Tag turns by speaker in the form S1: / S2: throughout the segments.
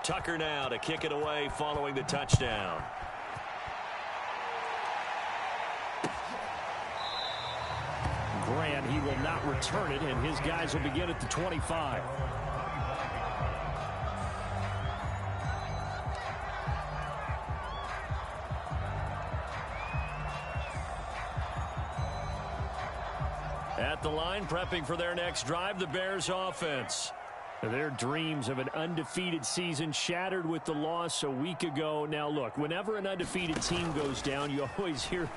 S1: Tucker now to kick it away following the touchdown.
S2: Grant, he will not return it, and his guys will begin at the 25.
S1: At the line, prepping for their next drive, the Bears offense.
S2: Their dreams of an undefeated season shattered with the loss a week ago. Now, look, whenever an undefeated team goes down, you always hear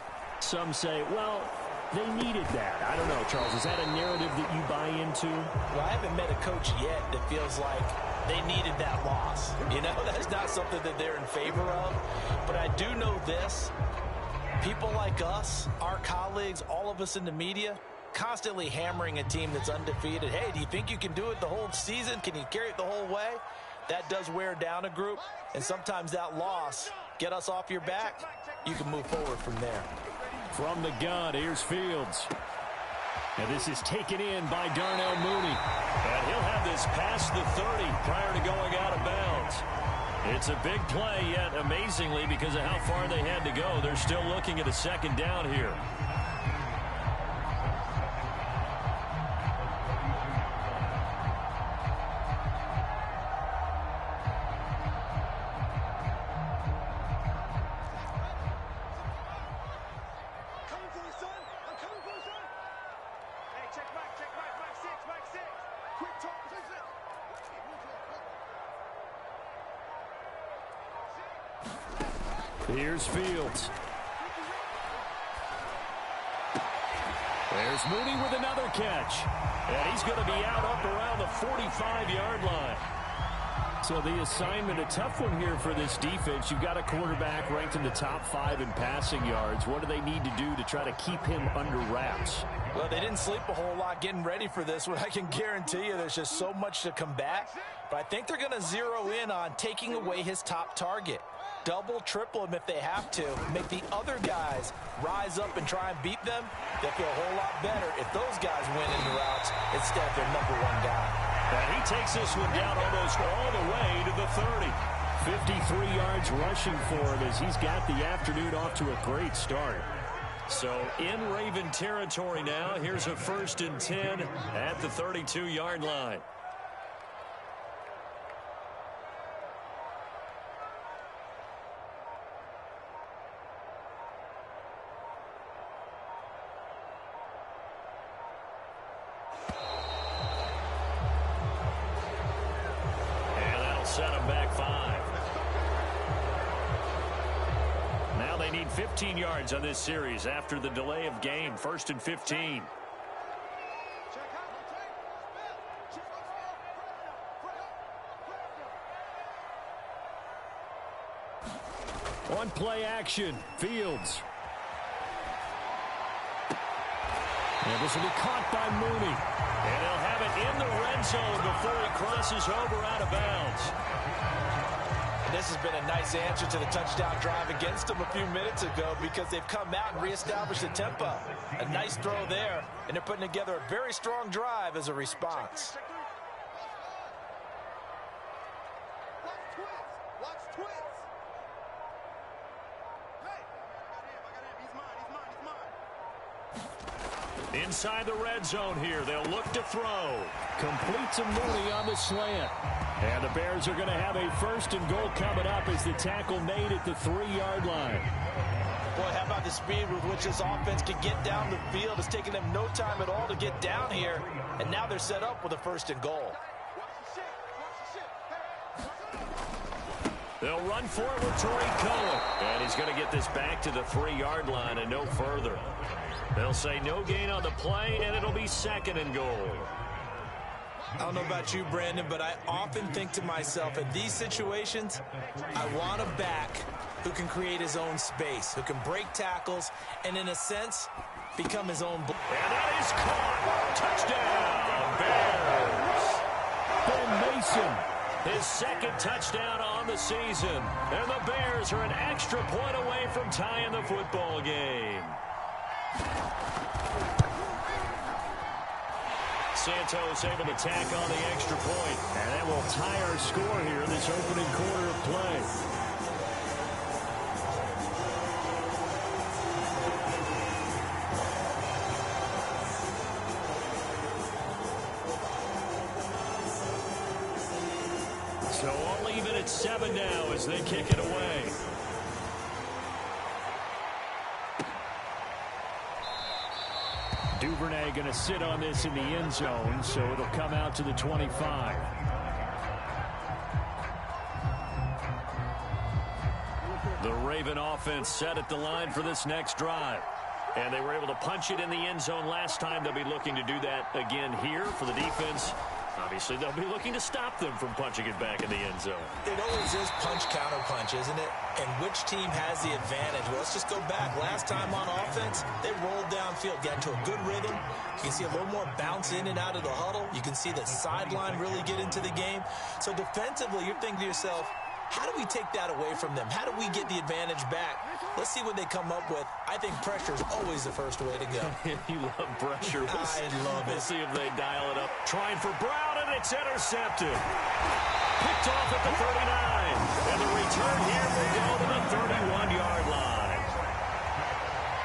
S2: some say, well, they needed that. I don't know, Charles. Is that a narrative that you buy into?
S3: Well, I haven't met a coach yet that feels like they needed that loss. You know, that's not something that they're in favor of. But I do know this. People like us, our colleagues, all of us in the media, constantly hammering a team that's undefeated. Hey, do you think you can do it the whole season? Can you carry it the whole way? That does wear down a group, and sometimes that loss, get us off your back, you can move forward from there.
S2: From the gun, here's Fields. And this is taken in by Darnell Mooney.
S1: And he'll have this past the 30 prior to going out of bounds. It's a big play, yet amazingly, because of how far they had to go, they're still looking at a second down here.
S2: Here's Fields. There's Mooney with another catch.
S1: And he's going to be out up around the 45-yard line.
S2: So the assignment, a tough one here for this defense. You've got a quarterback ranked in the top 5 in passing yards. What do they need to do to try to keep him under wraps?
S3: Well, they didn't sleep a whole lot getting ready for this one. I can guarantee you there's just so much to combat. But I think they're going to zero in on taking away his top target. Double, triple him if they have to. Make the other guys rise up and try and beat them. They'll feel a whole lot better if those guys win in the routes instead of their #1 guy.
S1: And he takes this one down almost all the way to the 30.
S2: 53 yards rushing for him as he's got the afternoon off to a great start.
S1: So in Raven territory now, here's a 1st and 10 at the 32-yard line. Set him back 5. Now they need 15 yards on this series after the delay of game. 1st and 15.
S2: On play action, Fields. And this will be caught by Mooney.
S1: And they'll have it in the red zone before he crosses over out of bounds.
S3: And this has been a nice answer to the touchdown drive against them a few minutes ago because they've come out and reestablished the tempo. A nice throw there, and they're putting together a very strong drive as a response.
S1: Inside the red zone here, they'll look to throw.
S2: Complete to Mooney on the slant. And the Bears are going to have a 1st and goal coming up as the tackle made at the 3-yard line.
S3: Boy, how about the speed with which this offense can get down the field? It's taken them no time at all to get down here. And now they're set up with a 1st and goal.
S1: They'll run for it with Tariq Cohen. And he's going to get this back to the 3-yard line and no further. They'll say no gain on the play, and it'll be 2nd and goal.
S3: I don't know about you, Brandon, but I often think to myself, in these situations, I want a back who can create his own space, who can break tackles, and in a sense, become his own.
S1: And that is caught. Touchdown, Bears.
S2: Ben Mason.
S1: His 2nd touchdown on the season. And the Bears are an extra point away from tying the football game. Santos able to tack on the extra point.
S2: And that will tie our score here in this opening quarter of play.
S1: So all even at 7 now as they kick it away.
S2: Duvernay going to sit on this in the end zone, so it'll come out to the 25.
S1: The Raven offense set at the line for this next drive. And they were able to punch it in the end zone last time. They'll be looking to do that again here for the defense. Obviously, they'll be looking to stop them from punching it back in the end zone.
S3: It always is punch-counter-punch, isn't it? And which team has the advantage? Well, let's just go back. Last time on offense, they rolled downfield, got into a good rhythm. You can see a little more bounce in and out of the huddle. You can see the sideline really get into the game. So defensively, you're thinking to yourself, how do we take that away from them? How do we get the advantage back? Let's see what they come up with. I think pressure is always the first way to go.
S1: You love pressure.
S3: I love it.
S1: We'll see if they dial it up. Trying for Brown, and it's intercepted. Picked off at the 39. And the return here will go to the 31-yard line.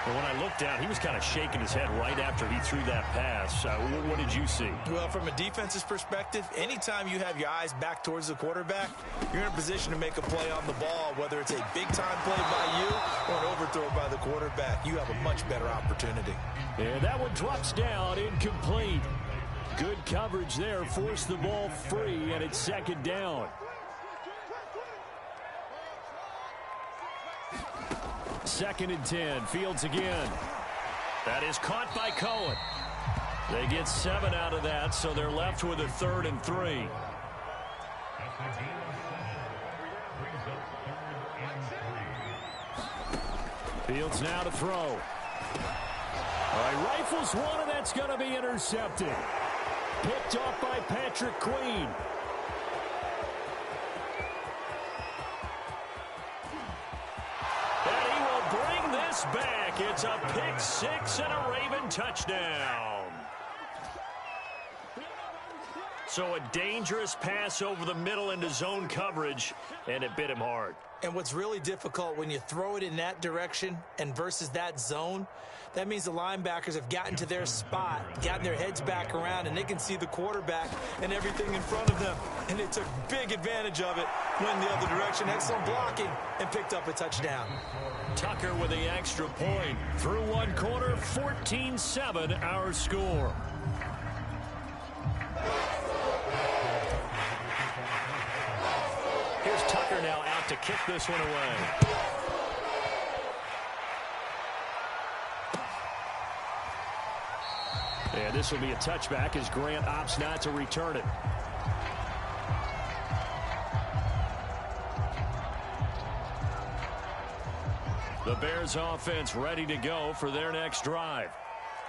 S1: Well, when I looked down, he was kind of shaking his head right after he threw that pass. What did you see?
S3: Well, from a defense's perspective, anytime you have your eyes back towards the quarterback, you're in a position to make a play on the ball, whether it's a big-time play by you or an overthrow by the quarterback. You have a much better opportunity.
S2: And that one drops down, incomplete. Good coverage there, forced the ball free, and it's second down. Second and 10, Fields again.
S1: That is caught by Cohen. They get 7 out of that, so they're left with a 3rd and 3.
S2: Fields now to throw. All right, rifles one, and that's going to be intercepted. Picked off by Patrick Queen.
S1: And he will bring this back. It's a pick 6 and a Raven touchdown. So a dangerous pass over the middle into zone coverage, and it bit him hard.
S3: And what's really difficult when you throw it in that direction and versus that zone, that means the linebackers have gotten to their spot, gotten their heads back around, and they can see the quarterback and everything in front of them. And they took big advantage of it, went the other direction, excellent blocking, and picked up a touchdown.
S1: Tucker with the extra point. Through one quarter, 14-7 our score. Here's Tucker now out to kick this one away.
S2: And this will be a touchback as Grant opts not to return it.
S1: The Bears offense ready to go for their next drive.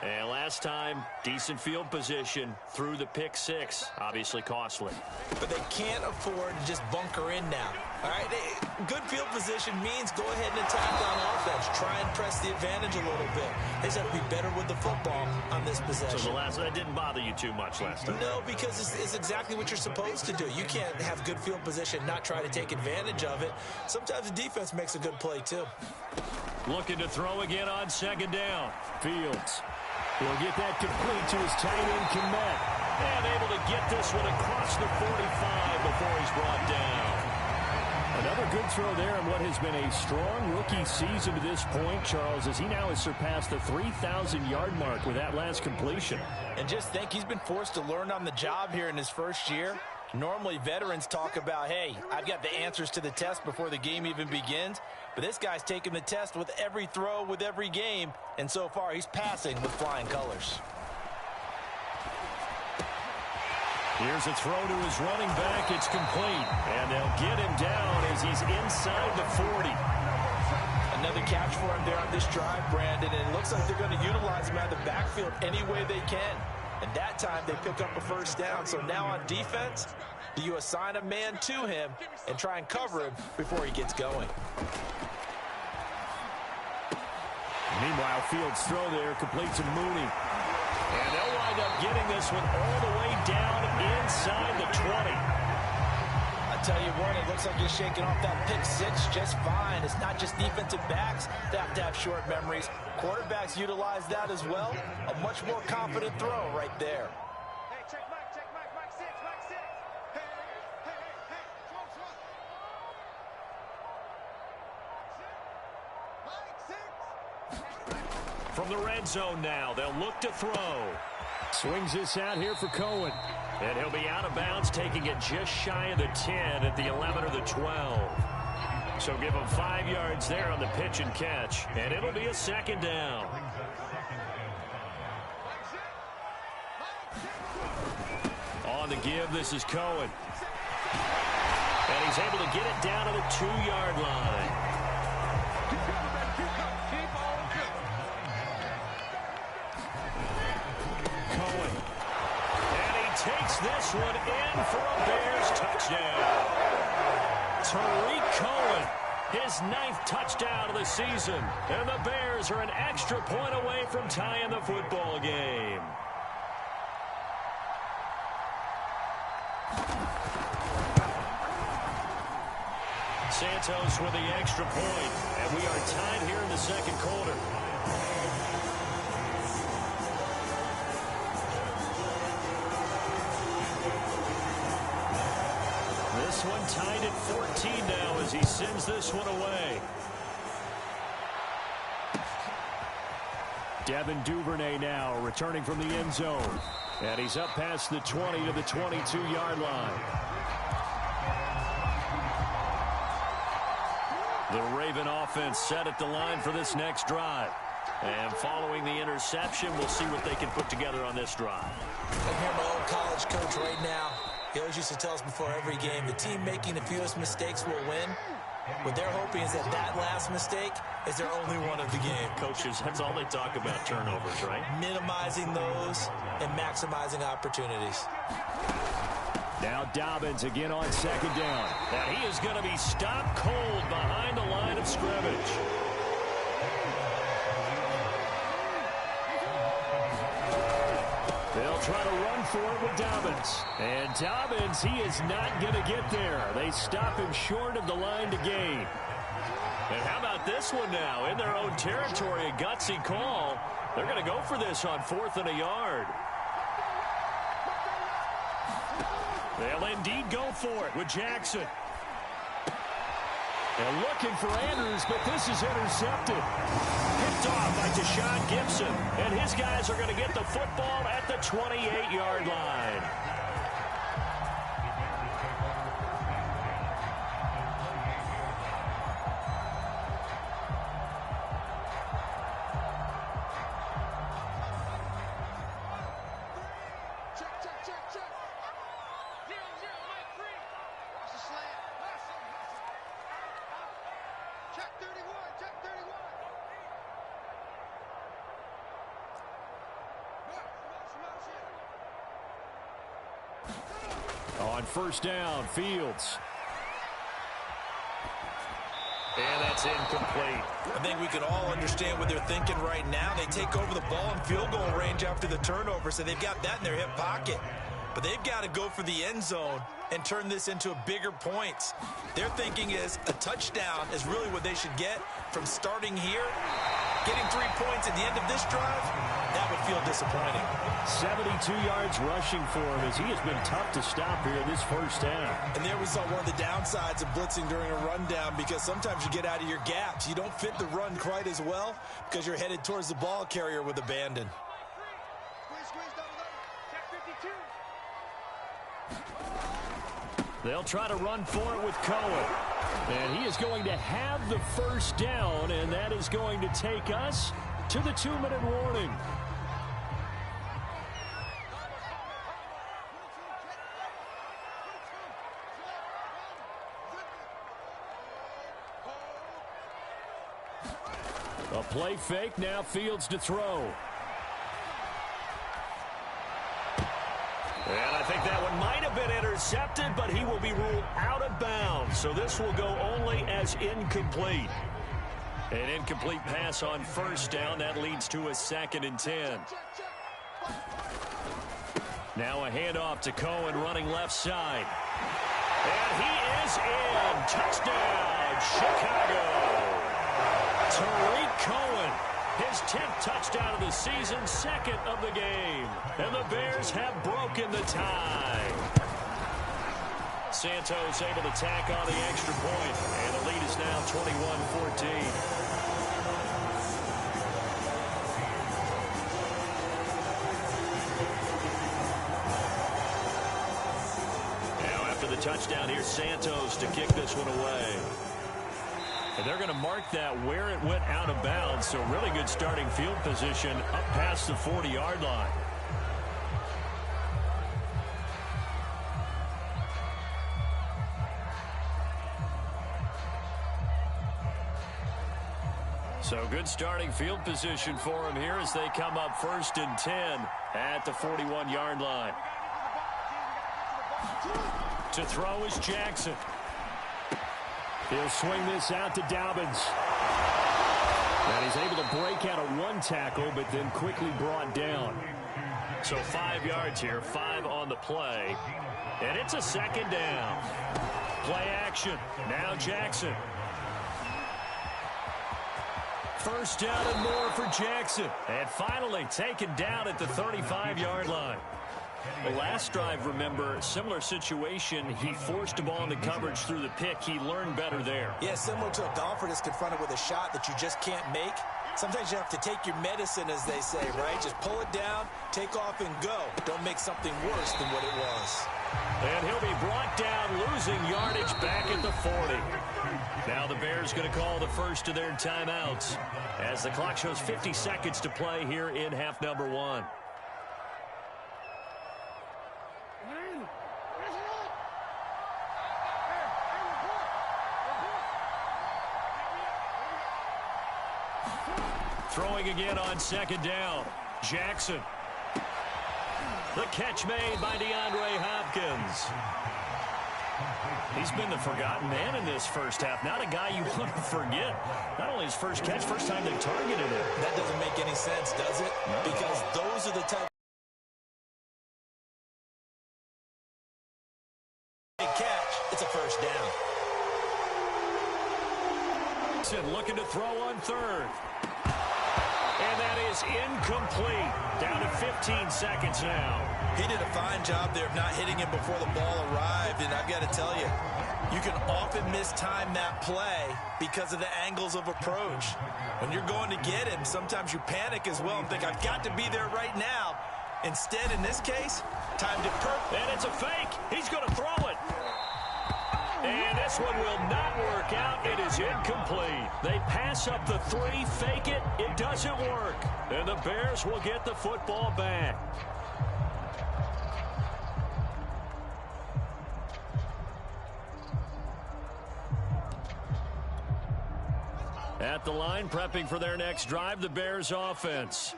S1: And last time, decent field position through the pick 6. Obviously costly.
S3: But they can't afford to just bunker in now. All right, good field position means go ahead and attack on offense. Try and press the advantage a little bit. They just have to be better with the football on this possession.
S1: So that didn't bother you too much last time?
S3: No, because it's exactly what you're supposed to do. You can't have good field position, not try to take advantage of it. Sometimes the defense makes a good play, too.
S1: Looking to throw again on second down.
S2: Fields. He'll get that complete to his tight end, Kmet.
S1: And able to get this one across the 45 before he's brought down.
S2: Another good throw there in what has been a strong rookie season to this point, Charles, as he now has surpassed the 3,000-yard mark with that last completion.
S3: And just think, he's been forced to learn on the job here in his first year. Normally, veterans talk about, hey, I've got the answers to the test before the game even begins. But this guy's taking the test with every throw, with every game. And so far, he's passing with flying colors.
S1: Here's a throw to his running back. It's complete. And they'll get him down as he's inside the 40.
S3: Another catch for him there on this drive, Brandon. And it looks like they're going to utilize him out of the backfield any way they can. And that time, they pick up a first down. So now on defense, you assign a man to him and try and cover him before he gets going.
S2: Meanwhile, Fields' throw there complete to Mooney. And they'll wind up getting this one all the way down inside the 20.
S3: I tell you what, it looks like you're shaking off that pick six just fine. It's not just defensive backs that have to have short memories. Quarterbacks utilize that as well. A much more confident throw right there.
S4: Hey, check Mike 6, Mike 6. Hey. Mike 6.
S2: From the red zone now, they'll look to throw. Swings this out here for Cohen. And he'll be out of bounds, taking it just shy of the 10 at the 11 or the 12. So give him 5 yards there on the pitch and catch. And it'll be a second down. On the give, this is Cohen. And he's able to get it down to the 2-yard line. Cohen. And he takes this one in for a Bears touchdown. Tariq Cohen, his 9th touchdown of the season. And the Bears are an extra point away from tying the football game. Santos with the extra point, and we are tied here in the second quarter. This one tied at 14 now as he sends this one away. Devin Duvernay now returning from the end zone. And he's up past the 20 to the 22-yard line. The Raven offense set at the line for this next drive. And following the interception, we'll see what they can put together on this drive.
S3: I hear my old college coach right now. He always used to tell us before every game, the team making the fewest mistakes will win. What they're hoping is that that last mistake is their only one of the game.
S2: Coaches, that's all they talk about, turnovers, right?
S3: Minimizing those and maximizing opportunities.
S2: Now Dobbins again on second down. And he is going to be stopped cold behind the line of scrimmage. They'll try to run for it with Dobbins. And Dobbins, he is not going to get there. They stop him short of the line to gain. And how about this one now? In their own territory, a gutsy call. They're going to go for this on 4th and a yard. They'll indeed go for it with Jackson. And looking for Andrews, but this is intercepted. Picked off by Deshaun Gibson. And his guys are going to get the football at the 28-yard line. On first down, Fields. And that's incomplete.
S3: I think we can all understand what they're thinking right now. They take over the ball in field goal range after the turnover, so they've got that in their hip pocket. But they've got to go for the end zone and turn this into a bigger points. Their thinking is a touchdown is really what they should get from starting here. Getting 3 points at the end of this drive, that would feel disappointing.
S2: 72 yards rushing for him as he has been tough to stop here in this first down.
S3: And there we saw one of the downsides of blitzing during a rundown, because sometimes you get out of your gaps. You don't fit the run quite as well because you're headed towards the ball carrier with abandon.
S2: They'll try to run for it with Cohen. And he is going to have the first down, and that is going to take us to the 2-minute warning. A play fake, now Fields to throw. And I think that one might have been intercepted, but he will be ruled out of bounds. So this will go only as incomplete. An incomplete pass on first down. That leads to a 2nd and 10. Now a handoff to Cohen running left side. And he is in. Touchdown, Chicago. Tariq Cohen, his 10th touchdown of the season, 2nd of the game. And the Bears have broken the tie. Santos able to tack on the extra point, and the lead is now 21-14. The touchdown here, Santos to kick this one away. And they're going to mark that where it went out of bounds, so really good starting field position up past the 40-yard line. So good starting field position for them here as they come up 1st and 10 at the 41-yard line. To throw is Jackson. He'll swing this out to Dobbins. And he's able to break out of one tackle, but then quickly brought down. So 5 yards here, 5 on the play. And it's a 2nd down. Play action. Now Jackson. 1st down and more for Jackson. And finally taken down at the 35-yard line. The last drive, remember, similar situation. He forced a ball into coverage through the pick. He learned better there.
S3: Yeah, similar to a golfer that's confronted with a shot that you just can't make. Sometimes you have to take your medicine, as they say, right? Just pull it down, take off, and go. Don't make something worse than what it was.
S2: And he'll be brought down, losing yardage back at the 40. Now the Bears going to call the first of their timeouts as the clock shows 50 seconds to play here in half number 1. Throwing again on 2nd down. Jackson. The catch made by DeAndre Hopkins. He's been the forgotten man in this first half. Not a guy you want to forget. Not only his first catch, first time they targeted him.
S3: That doesn't make any sense, does it? No. Because those are the type of catch, it's a 1st down.
S2: Looking to throw on 3rd. And that is incomplete. Down to 15 seconds now.
S3: He did a fine job there of not hitting him before the ball arrived. And I've got to tell you, you can often mistime that play because of the angles of approach. When you're going to get him, sometimes you panic as well and think, I've got to be there right now. Instead, in this case, timed it perfect.
S2: And it's a fake. He's going to throw it. And this one will not work out. It is incomplete. They pass up the 3, fake it. It doesn't work. And the Bears will get the football back. At the line, prepping for their next drive, the Bears offense.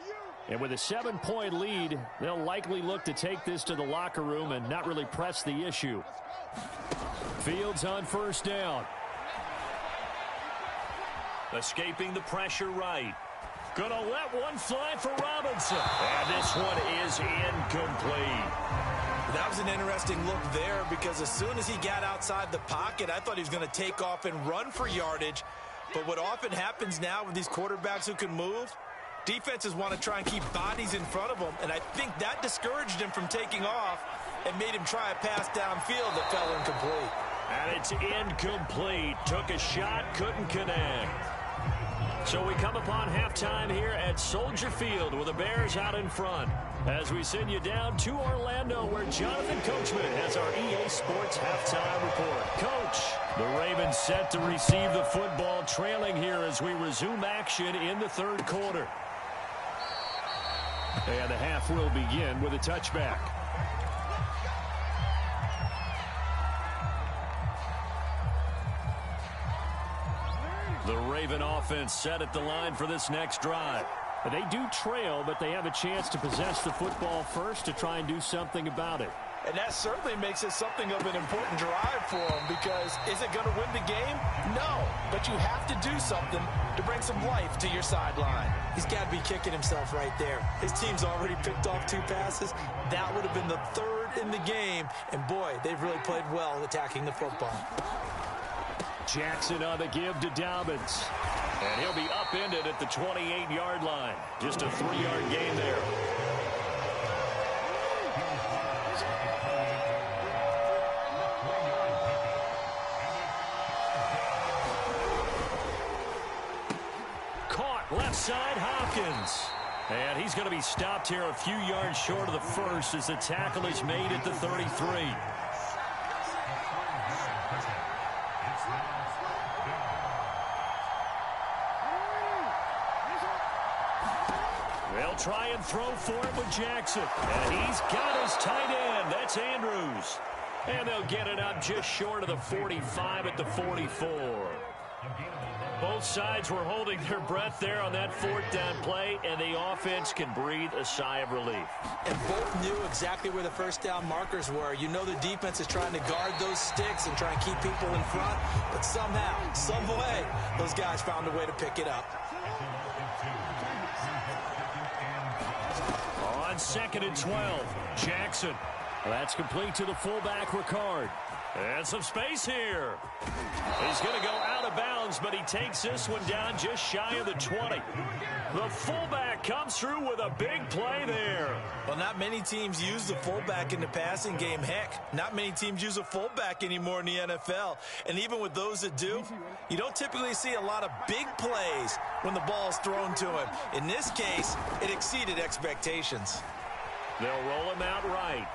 S2: And with a 7-point lead, they'll likely look to take this to the locker room and not really press the issue. Fields on 1st down. Escaping the pressure right. Gonna let one fly for Robinson. And this one is incomplete.
S3: That was an interesting look there because as soon as he got outside the pocket, I thought he was going to take off and run for yardage. But what often happens now with these quarterbacks who can move, defenses want to try and keep bodies in front of them, and I think that discouraged him from taking off and made him try a pass downfield that fell incomplete.
S2: And it's incomplete. Took a shot, couldn't connect. So we come upon halftime here at Soldier Field with the Bears out in front. As we send you down to Orlando where Jonathan Coachman has our EA Sports halftime report. Coach, the Ravens set to receive the football, trailing here as we resume action in the 3rd quarter. And the half will begin with a touchback. The Raven offense set at the line for this next drive. They do trail, but they have a chance to possess the football first to try and do something about it.
S3: And that certainly makes it something of an important drive for them because is it going to win the game? No, but you have to do something to bring some life to your sideline. He's got to be kicking himself right there. His team's already picked off 2 passes. That would have been the 3rd in the game. And, boy, they've really played well attacking the football.
S2: Jackson on the give to Dobbins. And he'll be upended at the 28-yard line. Just a 3-yard gain there. Caught left side, Hopkins. And he's going to be stopped here a few yards short of the first as the tackle is made at the 33. They'll try and throw for it with Jackson. And he's got his tight end. That's Andrews. And they'll get it up just short of the 45 at the 44. Both sides were holding their breath there on that 4th down play, and the offense can breathe a sigh of relief.
S3: And both knew exactly where the 1st down markers were. You know the defense is trying to guard those sticks and try and keep people in front, but somehow, some way, those guys found a way to pick it up.
S2: On 2nd and 12, Jackson. That's complete to the fullback, Ricard. And some space here. He's going to go out of bounds, but he takes this one down just shy of the 20. The fullback comes through with a big play there.
S3: Well, not many teams use the fullback in the passing game. Heck, not many teams use a fullback anymore in the NFL. And even with those that do, you don't typically see a lot of big plays when the ball's thrown to him. In this case, it exceeded expectations.
S2: They'll roll him out right.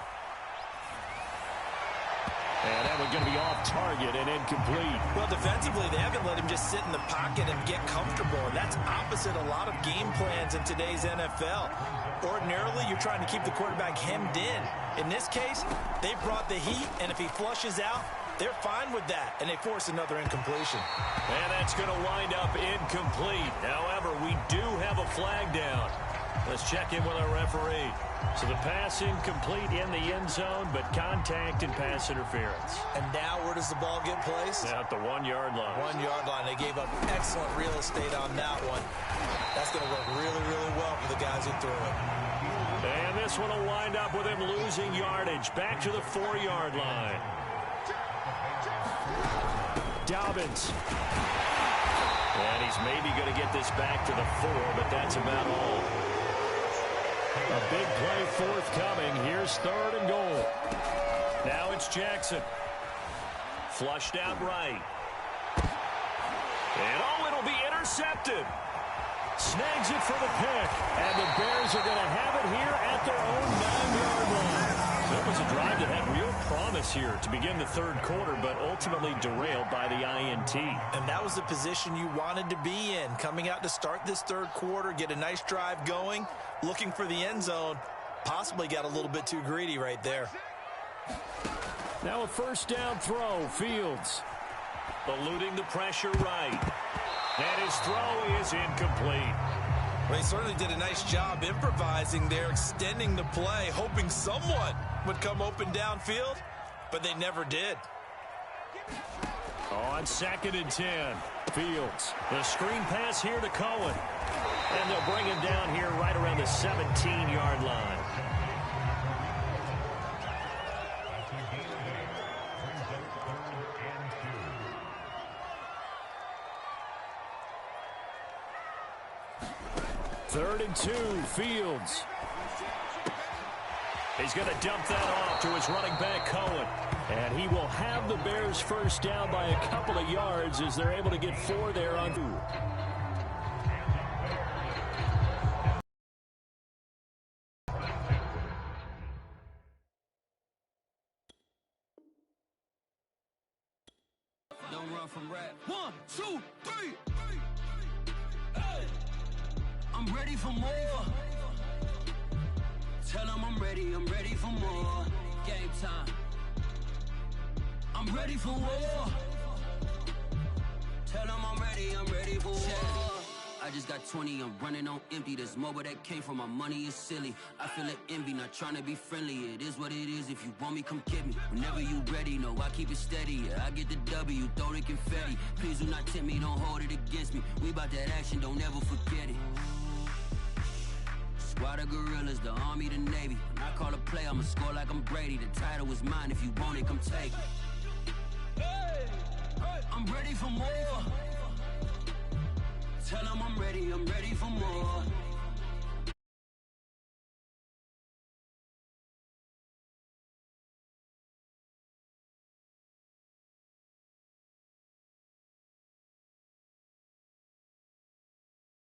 S2: And that one's going to be off target and incomplete.
S3: Well, defensively, they haven't let him just sit in the pocket and get comfortable. And that's opposite a lot of game plans in today's NFL. Ordinarily, you're trying to keep the quarterback hemmed in. In this case, they brought the heat, and if he flushes out, they're fine with that, and they force another incompletion.
S2: And that's going to wind up incomplete. However, we do have a flag down. Let's check in with our referee. So the pass incomplete in the end zone, but contact and pass interference.
S3: And now where does the ball get placed?
S2: At the 1-yard line.
S3: 1-yard line. They gave up excellent real estate on that one. That's going to work really, really well for the guys who threw it.
S2: And this one will wind up with him losing yardage. Back to the 4-yard line. Dobbins. And he's maybe going to get this back to the 4, but that's about all. A big play forthcoming. Here's 3rd and goal. Now it's Jackson. Flushed out right. And it'll be intercepted. Snags it for the pick. And the Bears are going to have it here at their own 9-yard line. That was a drive that had real promise here to begin the 3rd quarter, but ultimately derailed by the INT.
S3: And that was the position you wanted to be in. Coming out to start this 3rd quarter, get a nice drive going, looking for the end zone. Possibly got a little bit too greedy right there.
S2: Now a 1st down throw, Fields. Eluding the pressure right. And his throw is incomplete.
S3: Well, he certainly did a nice job improvising there, extending the play, hoping someone would come open downfield, but they never did.
S2: On 2nd and 10, Fields. The screen pass here to Cohen. And they'll bring him down here right around the 17-yard line. Third and 2, Fields. He's going to dump that off to his running back, Cohen. And he will have the Bears 1st down by a couple of yards as they're able to get 4 there on 2.
S5: Don't run from rap. 1, 2, 3. Hey. I'm ready for more. Tell them I'm ready for more. Game time. I'm ready for war. Tell them I'm ready for war. I just got 20, I'm running on empty. There's more where that came from, my money is silly. I feel it envy, not trying to be friendly. It is what it is, if you want me, come get me. Whenever you ready, no, I keep it steady. Yeah, I get the W, throw the confetti. Please do not tempt me, don't hold it against me. We about that action, don't ever forget it. Squad of gorillas, the army, the navy. When I call a play, I'ma score like I'm Brady. The title is mine, if you want it, come take it. I'm ready for more. Tell them I'm ready for more.